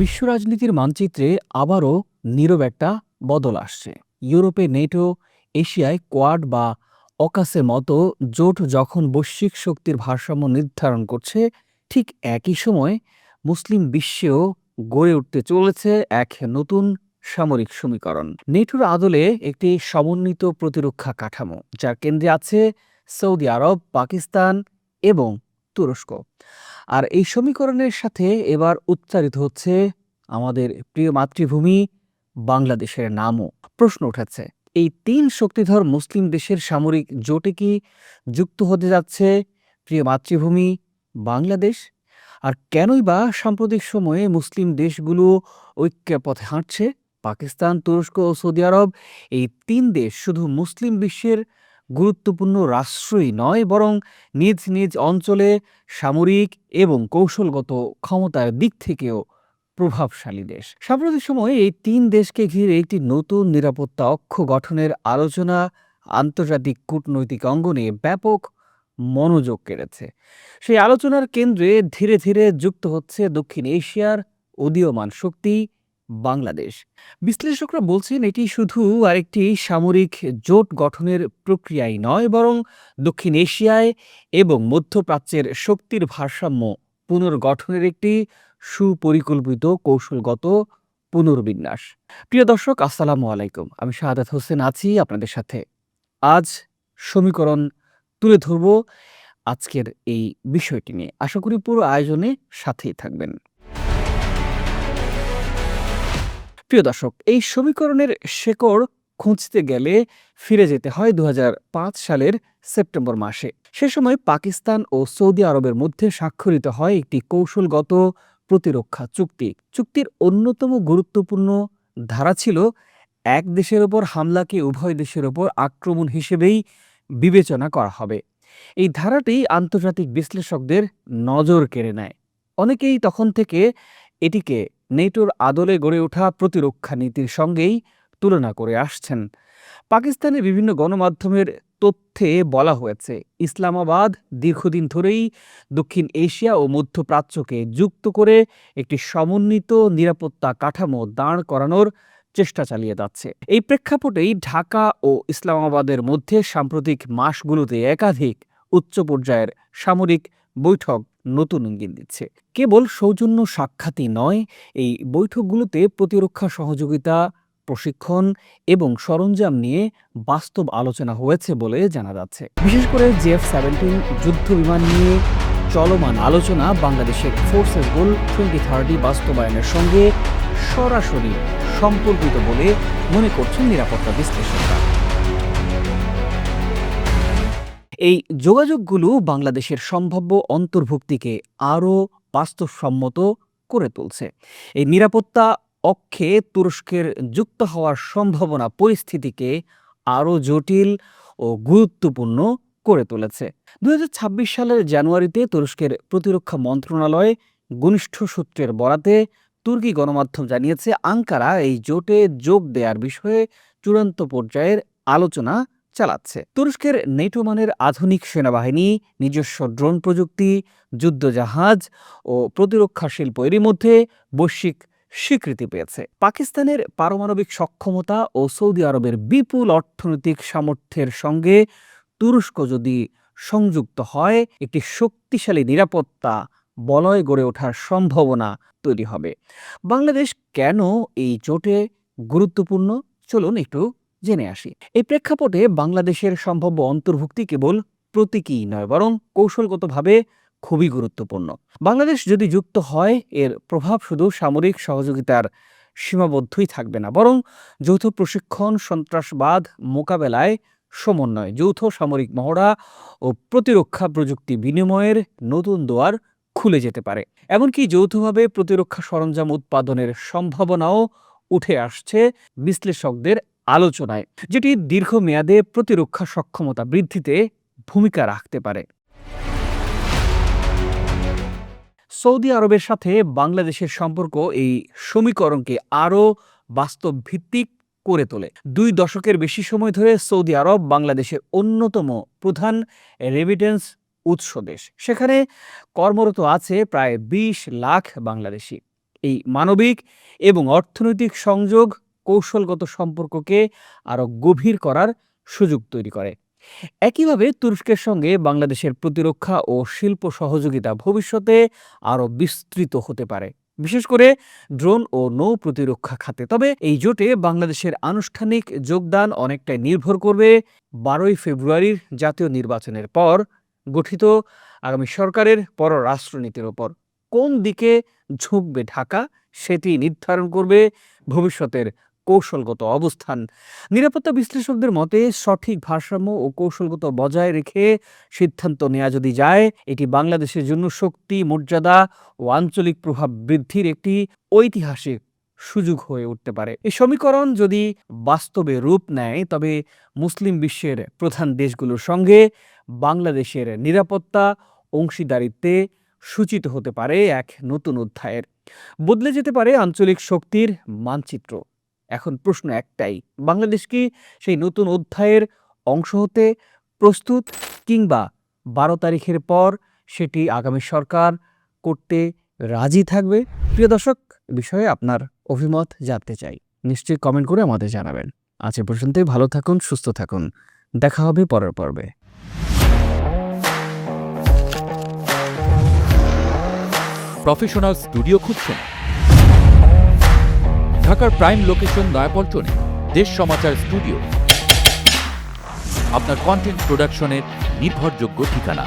বিশ্ব রাজনীতির মানচিত্রে আবারও নীরব একটা বদল আসছে। ইউরোপে নেটো, এশিয়ায় কোয়াড বা অকাসের মতো জোট যখন বৈশ্বিক শক্তির ভারসাম্য নির্ধারণ করছে, ঠিক একই সময় মুসলিম বিশ্বেও গড়ে উঠতে চলেছে এক নতুন সামরিক সমীকরণ। নেটোর আদলে একটি সমন্বিত প্রতিরক্ষা কাঠামো, যার কেন্দ্রে আছে সৌদি আরব, পাকিস্তান এবং তুরস্ক। আর এই সমীকরণের সাথে এবার উচ্চারিত হচ্ছে আমাদের প্রিয় মাতৃভূমি বাংলাদেশের নামও। প্রশ্ন উঠেছে, এই তিন শক্তিধর মুসলিম দেশের সামরিক জোটে কি যুক্ত হতে যাচ্ছে প্রিয় মাতৃভূমি বাংলাদেশ? আর কেনই বা সাম্প্রতিক সময়ে মুসলিম দেশগুলো ঐক্যের পথে হাঁটছে? পাকিস্তান, তুরস্ক ও সৌদি আরব, এই তিন দেশ শুধু মুসলিম বিশ্বের গুরুত্বপূর্ণ রাষ্ট্রই নয়, বরং নিজ নিজ অঞ্চলে সামরিক এবং কৌশলগত ক্ষমতার দিক থেকেও প্রভাবশালী দেশ। সাম্প্রতিক সময়ে এই তিন দেশকে ঘিরে একটি নতুন নিরাপত্তা অক্ষ গঠনের আলোচনা আন্তর্জাতিক কূটনৈতিক অঙ্গনে ব্যাপক মনোযোগ কেড়েছে। সেই আলোচনার কেন্দ্রে ধীরে ধীরে যুক্ত হচ্ছে দক্ষিণ এশিয়ার উদীয়মান শক্তি বাংলাদেশ। বিশ্লেষকরা বলছেন, এটি শুধু আরেকটি সামরিক জোট গঠনের প্রক্রিয়াই নয়, বরং দক্ষিণ এশিয়ায় এবং মধ্যপ্রাচ্যের শক্তির ভারসাম্য পুনর্গঠনের একটি সুপরিকল্পিত কৌশলগত পুনর্বিন্যাস। প্রিয় দর্শক, আসসালামু আলাইকুম। আমি শাহাদাত হোসেন আছি আপনাদের সাথে। আজ সমীকরণ তুলে ধরব আজকের এই বিষয়টি নিয়ে। আশা করি পুরো আয়োজনে সাথেই থাকবেন। প্রিয় দর্শক, এই সমীকরণের শেকড় খুঁজতে গেলে ফিরে যেতে হয় ২০০৫ সালের সেপ্টেম্বর মাসে। সে সময় পাকিস্তান ও সৌদি আরবের মধ্যে স্বাক্ষরিত হয় একটি কৌশলগত প্রতিরক্ষা চুক্তি। চুক্তির অন্যতম গুরুত্বপূর্ণ ধারা ছিল, এক দেশের ওপর হামলাকে উভয় দেশের ওপর আক্রমণ হিসেবেই বিবেচনা করা হবে। এই ধারাটি আন্তর্জাতিক বিশ্লেষকদের নজর কেড়ে নেয়। অনেকেই তখন থেকে এটিকে নেটোর আদলে গড়ে ওঠা প্রতিরক্ষা নীতির সঙ্গেই তুলনা করে আসছেন। পাকিস্তানের বিভিন্ন গণমাধ্যমের তথ্যে বলা হয়েছে, ইসলামাবাদ দীর্ঘদিন ধরেই দক্ষিণ এশিয়া ও মধ্যপ্রাচ্যকে যুক্ত করে একটি সমন্বিত নিরাপত্তা কাঠামো দাঁড় করানোর চেষ্টা চালিয়ে যাচ্ছে। এই প্রেক্ষাপটেই ঢাকা ও ইসলামাবাদের মধ্যে সাম্প্রতিক মাসগুলোতে একাধিক উচ্চ পর্যায়ের সামরিক বৈঠক নতুন ইঙ্গিত দিচ্ছে। কেবল সৌজন্য সাক্ষাৎই নয়, এই বৈঠকগুলোতে প্রতিরক্ষা সহযোগিতা, প্রশিক্ষণ এবং সরঞ্জাম নিয়ে বাস্তব আলোচনা হয়েছে বলে জানা যাচ্ছে। বিশেষ করে JF-17 যুদ্ধ বিমান নিয়ে চলমান আলোচনা বাংলাদেশের ফোর্সেস গোল 2030 বাস্তবায়নের সঙ্গে সরাসরি সম্পর্কিত বলে মনে করছেন নিরাপত্তা বিশ্লেষকরা। এই যোগাযোগগুলো বাংলাদেশের সম্ভাব্য অন্তর্ভুক্তিকে আরও বাস্তবসম্মত করে তুলছে। এই নিরাপত্তা অক্ষে তুরস্কের যুক্ত হওয়ার সম্ভাবনা পরিস্থিতিকে আরও জটিল ও গুরুত্বপূর্ণ করে তুলেছে। ২০২৬ সালের জানুয়ারিতে তুরস্কের প্রতিরক্ষা মন্ত্রণালয় ঘনিষ্ঠ সূত্রের বরাতে তুর্কি গণমাধ্যম জানিয়েছে, আঙ্কারা এই জোটে যোগ দেওয়ার বিষয়ে চূড়ান্ত পর্যায়ের আলোচনা চালাচ্ছে। তুরস্কের নেটো মানের আধুনিক সেনাবাহিনী, নিজস্ব ড্রোন প্রযুক্তি, যুদ্ধজাহাজ ও প্রতিরক্ষা শিল্প এরই মধ্যে বৈশ্বিক স্বীকৃতি পেয়েছে। পাকিস্তানের পারমাণবিক সক্ষমতা ও সৌদি আরবের বিপুল অর্থনৈতিক সামর্থ্যের সঙ্গে তুরস্ক যদি সংযুক্ত হয়, একটি শক্তিশালী নিরাপত্তা বলয় গড়ে ওঠার সম্ভাবনা তৈরি হবে। বাংলাদেশ কেন এই জোটে গুরুত্বপূর্ণ, চলুন একটু জেনে আসি। এই প্রেক্ষাপটে বাংলাদেশের সম্ভাব্য অন্তর্ভুক্তি কেবল প্রতীকী নয়, বরং কৌশলগতভাবে খুবই গুরুত্বপূর্ণ। বাংলাদেশ যদি যুক্ত হয়, এর প্রভাব শুধু সামরিক সহযোগিতার সীমাবদ্ধই থাকবে না, বরং যৌথ প্রশিক্ষণ, সন্ত্রাসবাদ মোকাবেলায় সমন্বয়, যৌথ সামরিক মহড়া ও প্রতিরক্ষা প্রযুক্তি বিনিময়ের নতুন দুয়ার খুলে যেতে পারে। এমনকি যৌথভাবে প্রতিরক্ষা সরঞ্জাম উৎপাদনের সম্ভাবনাও উঠে আসছে বিশ্লেষকদের আলোচনায়, যেটি দীর্ঘমেয়াদে প্রতিরক্ষা সক্ষমতা বৃদ্ধিতে ভূমিকা রাখতে পারে। সৌদি আরবের সাথে বাংলাদেশের সম্পর্ক এই সমীকরণকে আরও বাস্তব ভিত্তিক করে তোলে। ২ দশকের বেশি সময় ধরে সৌদি আরব বাংলাদেশের অন্যতম প্রধান রেমিটেন্স উৎস দেশ। সেখানে কর্মরত আছে প্রায় ২০ লাখ বাংলাদেশি। এই মানবিক এবং অর্থনৈতিক সংযোগ কৌশলগত সম্পর্ককে আরও গভীর করার সুযোগ তৈরি করে। একইভাবে তুরস্কের সঙ্গে বাংলাদেশের প্রতিরক্ষা ও শিল্প সহযোগিতা ভবিষ্যতে আরও বিস্তৃত হতে পারে, বিশেষ করে ড্রোন ও নৌ প্রতিরক্ষা খাতে। তবে এই জোটে বাংলাদেশের আনুষ্ঠানিক যোগদান অনেকটাই নির্ভর করবে 12ই ফেব্রুয়ারির জাতীয় নির্বাচনের পর গঠিত আগামী সরকারের পররাষ্ট্রনীতির ওপর। কোন দিকে ঝুঁকবে ঢাকা সেটি নির্ধারণ করবে ভবিষ্যতের কৌশলগত অবস্থান। নিরাপত্তা বিশ্লেষকদের মতে সঠিক ভারসাম্য ও কৌশলগত বজায় রেখে সিদ্ধান্ত নেওয়া যদি যায়, এটি বাংলাদেশের জন্য শক্তি, মর্যাদা ও আঞ্চলিক প্রভাব বৃদ্ধির একটি ঐতিহাসিক সুযোগ হয়ে উঠতে পারে। এই সমীকরণ যদি বাস্তবে রূপ নেয়, তবে মুসলিম বিশ্বের প্রধান দেশগুলোর সঙ্গে বাংলাদেশের নিরাপত্তা অংশীদারিত্বে সূচিত হতে পারে এক নতুন অধ্যায়ের। বদলে যেতে পারে আঞ্চলিক শক্তির মানচিত্র। এখন প্রশ্ন একটাই, বাংলাদেশ কি সেই নতুন অধ্যায়ের অংশ হতে প্রস্তুত, কিংবা 12 তারিখের পর সেটি আগামী সরকার করতে রাজি থাকবে? প্রিয় দর্শক, বিষয়ে আপনার অভিমত জানতে চাই, নিশ্চয়ই কমেন্ট করে আমাদের জানাবেন। আজ এ পর্যন্তই। ভালো থাকুন, সুস্থ থাকুন, দেখা হবে পরের পর্বে। প্রফেশনাল স্টুডিও খুঁজছেন? ঢাকার প্রাইম লোকেশন নয়াপল্টনে দেশ সমাচার স্টুডিও আপনার কন্টেন্ট প্রোডাকশনের নির্ভরযোগ্য ঠিকানা।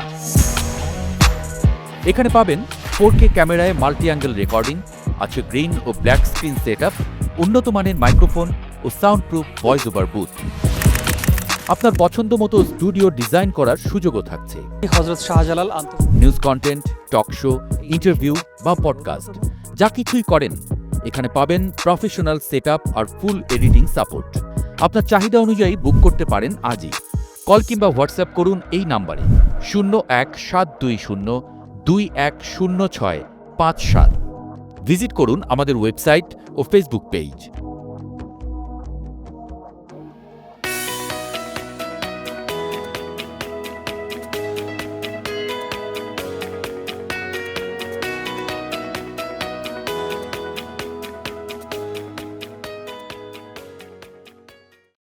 এখানে পাবেন 4K ক্যামেরায় মাল্টি অ্যাঙ্গেল রেকর্ডিং, আছে গ্রিন ও ব্ল্যাক স্ক্রিন সেটআপ, উন্নত মানের মাইক্রোফোন ও sound proof voice over booth. আপনার পছন্দ মতো স্টুডিও ডিজাইন করার সুযোগও থাকছে। Hazrat Shahjalal news content, talk show, interview বা পডকাস্ট, যা কিছুই করেন এখানে পাবেন প্রফেশনাল সেটআপ আর ফুল এডিটিং সাপোর্ট। আপনার চাহিদা অনুযায়ী বুক করতে পারেন আজই। কল কিংবা হোয়াটসঅ্যাপ করুন এই নাম্বারে 017202106557। ভিজিট করুন আমাদের ওয়েবসাইট ও ফেসবুক পেজ।